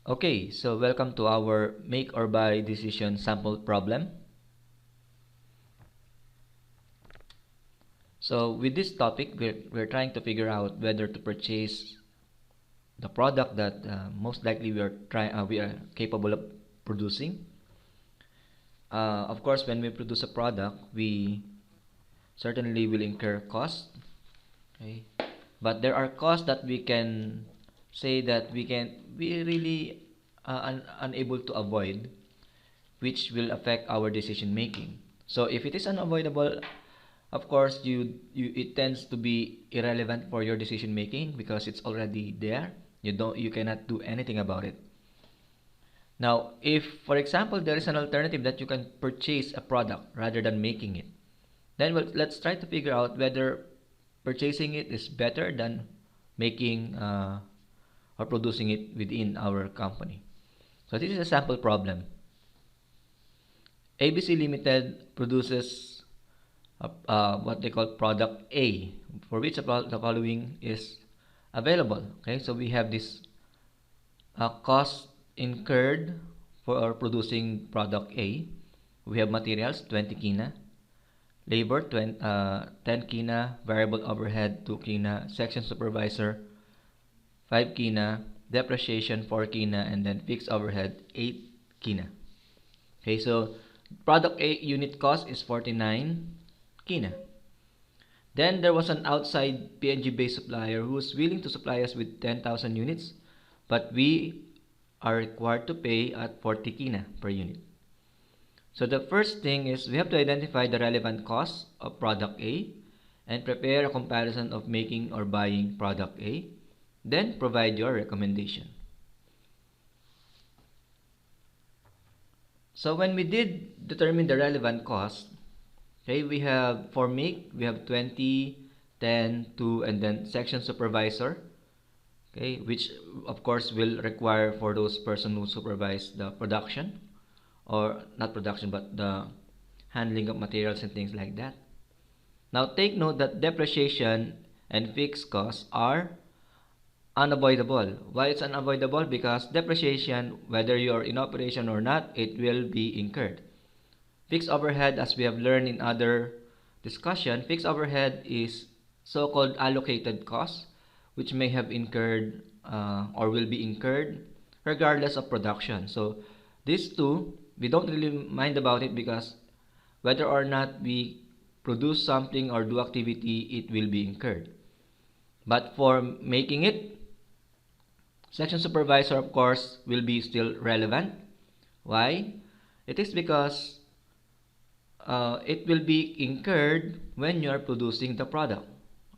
Okay, so welcome to our make or buy decision sample problem. So with this topic, we're trying to figure out whether to purchase the product that most likely we are capable of producing. Of course, when we produce a product, we certainly will incur costs. Okay, but there are costs that we can say that we really unable to avoid, which will affect our decision making. So if it is unavoidable, of course it tends to be irrelevant for your decision making because it's already there. You cannot do anything about it. Now, if for example there is an alternative that you can purchase a product rather than making it, then let's try to figure out whether purchasing it is better than making or producing it within our company. So this is a sample problem. ABC Limited produces what they call product A, for which the following is available. Okay, so we have this cost incurred for producing product A. We have materials 20 kina, labor 10 kina, variable overhead 2 kina, section supervisor 5 kina, depreciation 4 kina, and then fixed overhead 8 kina. Okay, so product A unit cost is 49 kina. Then there was an outside PNG based supplier who was willing to supply us with 10,000 units, but we are required to pay at 40 kina per unit. So the first thing is we have to identify the relevant cost of product A and prepare a comparison of making or buying product A. Then provide your recommendation. So when we did determine the relevant cost, okay, we have for make, we have 20, 10, 2, and then section supervisor, okay, which of course will require for those person who supervise the production, or not production but the handling of materials and things like that. Now take note that depreciation and fixed costs are unavoidable. Why it's unavoidable? Because depreciation, whether you're in operation or not, it will be incurred. Fixed overhead, as we have learned in other discussion, fixed overhead is so-called allocated costs, which may have incurred or will be incurred regardless of production. So these two, we don't really mind about it because whether or not we produce something or do activity, it will be incurred. But for making it, section supervisor of course will be still relevant. Why? It is because it will be incurred when you are producing the product.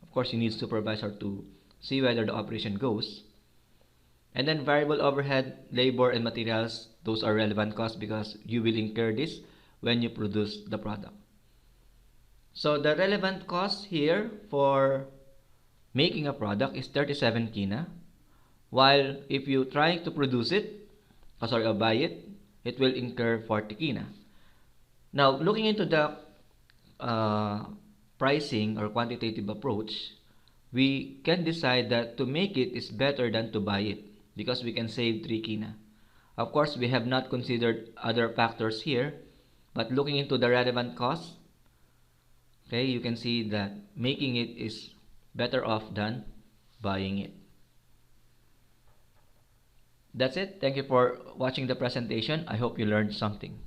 Of course, you need supervisor to see whether the operation goes. And then variable overhead, labor, and materials, those are relevant costs because you will incur this when you produce the product. So the relevant cost here for making a product is 37 kina, while if you try to produce it, or buy it, it will incur 40 kina. Now, looking into the pricing or quantitative approach, we can decide that to make it is better than to buy it because we can save 3 kina. Of course, we have not considered other factors here, but looking into the relevant costs, okay, you can see that making it is better off than buying it. That's it. Thank you for watching the presentation. I hope you learned something.